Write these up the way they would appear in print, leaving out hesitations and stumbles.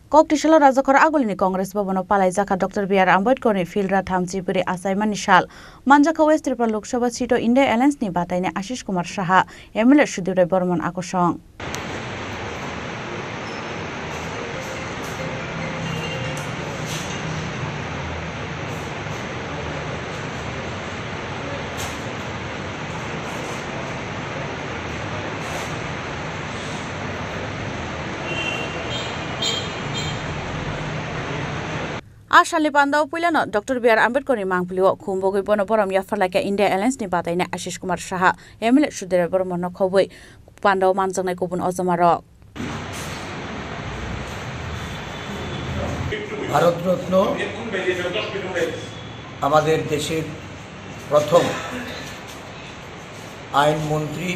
Koktishala Rajakor Agolini Congress Bhavano Palai Jaka Dr. B.R. Ambedkar ni Filra Thamchipuri Asaimani Shal Manjaka West Tripura Lok Sabha Seat India Alliance ni Bataine Ashish Kumar Saha MLA Sudhir Burman Akosong Ashali Pandau Pulano, Dr. B.R. Ambedkar Mangpulio, Kumbogi Bonoboram Yafalaka India Alliance ni Bataine Ashish Kumar Saha, MLA Sudhir Burman Khobui, Pandau Manjang Kubun Ozamarok. Bharat Ratna আমাদের দেশের প্রথম আইনমন্ত্রী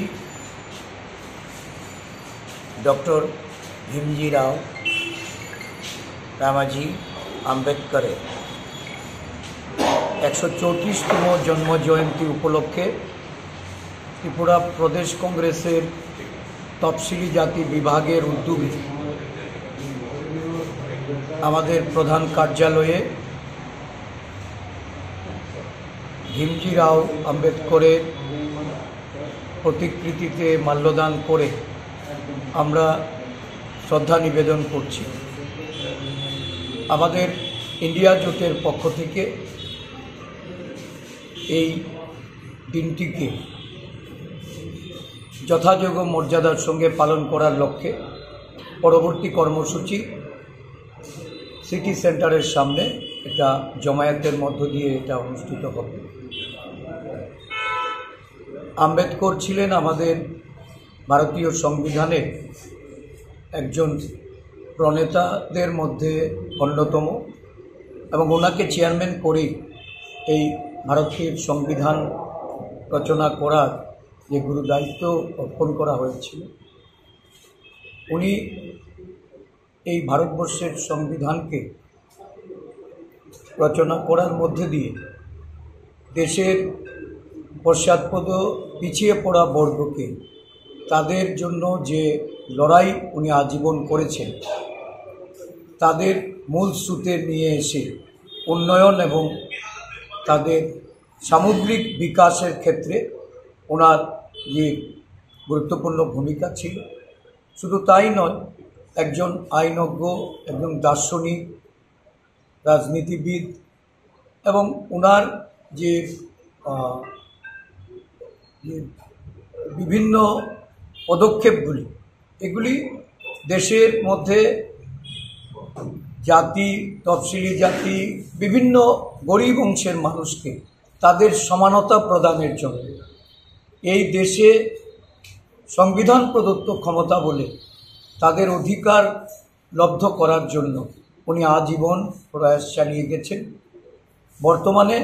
doctor ভীমজি রাও রামাজি আম্বেদকরের ১৩৪তম জন্মজয়ন্তী উপলক্ষে ত্রিপুরা প্রদেশ কংগ্রেসের তফসিলি জাতি বিভাগের উদ্যোগে আমাদের প্রধান কার্যালয়ে ভীমজি রাও আম্বেদকরের প্রতিকৃতিতে মাল্যদান করে আমরা শ্রদ্ধা নিবেদন করছি। আমাদের ইন্ডিয়া জোটের পক্ষ থেকে এই দিনটিকে যথাযোগ্য মর্যাদার সঙ্গে পালন করার লক্ষ্যে পরবর্তী কর্মসূচি সিটি সেন্টারের সামনে একটা জমায়েতের মধ্য দিয়ে এটা অনুষ্ঠিত হবে। আম্বেদকর ছিলেন আমাদের ভারতীয় সংবিধানের একজন প্রণেতাদের মধ্যে অন্যতম এবং ওনাকে চেয়ারম্যান করে এই ভারতের সংবিধান রচনা করার যে গুরু দায়িত্ব অর্পণ করা হয়েছিল। উনি এই ভারতবর্ষের সংবিধানকে রচনা করার মধ্যে দিয়ে দেশের পশ্চাৎপদ পিছিয়ে পড়া বর্গকে তাদের জন্য যে লড়াই উনি আজীবন করেছেন তাদের মূল স্রোতে নিয়ে এসে উন্নয়ন এবং তাদের সামগ্রিক বিকাশের ক্ষেত্রে ওনার যে গুরুত্বপূর্ণ ভূমিকা ছিল। শুধু তাই নয়, একজন আইনজ্ঞ, একজন দার্শনিক, রাজনীতিবিদ এবং ওনার যে বিভিন্ন পদক্ষেপগুলি এগুলি দেশের মধ্যে জাতি, তফসিলি জাতি, বিভিন্ন গরিব অংশের মানুষকে তাদের সমানতা প্রদানের জন্য এই দেশে সংবিধান প্রদত্ত ক্ষমতা বলে তাদের অধিকার লব্ধ করার জন্য উনি আজীবন প্রয়াস চালিয়ে গেছেন। বর্তমানে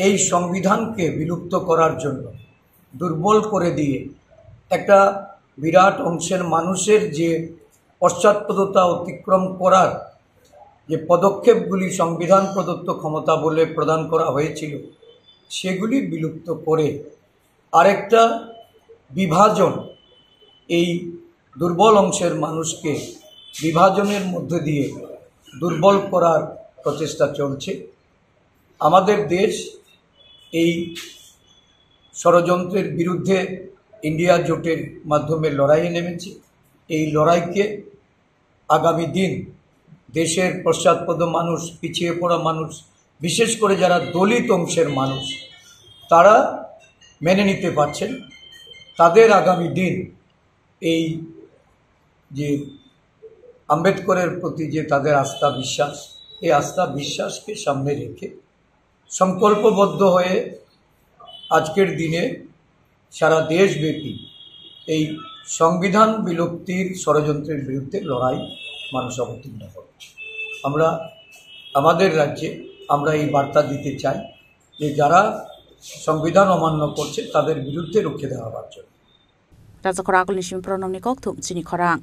এই সংবিধানকে বিলুপ্ত করার জন্য, দুর্বল করে দিয়ে একটা বিরাট অংশের মানুষের যে পশ্চাৎপদতা অতিক্রম করার যে পদক্ষেপগুলি সংবিধান প্রদত্ত ক্ষমতা বলে প্রদান করা হয়েছিল সেগুলি বিলুপ্ত করে আরেকটা বিভাজন, এই দুর্বল অংশের মানুষকে বিভাজনের মধ্যে দিয়ে দুর্বল করার প্রচেষ্টা চলছে। আমাদের দেশ এই ষড়যন্ত্রের বিরুদ্ধে ইন্ডিয়া জোটের মাধ্যমে লড়াইয়ে নেমেছে। এই লড়াইকে আগামী দিন দেশের পশ্চাৎপদ মানুষ, পিছিয়ে পড়া মানুষ, বিশেষ করে যারা দলিত অংশের মানুষ তারা মেনে নিতে পারছেন। তাদের আগামী দিন এই যে আম্বেদকরের প্রতি যে তাদের আস্থা বিশ্বাস, এই আস্থা বিশ্বাসকে সামনে রেখে সংকল্পবদ্ধ হয়ে আজকের দিনে সারা দেশব্যাপী এই সংবিধান বিলুপ্তির ষড়যন্ত্রের বিরুদ্ধে লড়াই মানুষ অবতীর্ণ করছে। আমরা আমাদের রাজ্যে আমরা এই বার্তা দিতে চাই যে যারা সংবিধান অমান্য করছে তাদের বিরুদ্ধে রুখে দেওয়ার জন্য। Rajakor Agolini Pranonik Oktum Chini Khorang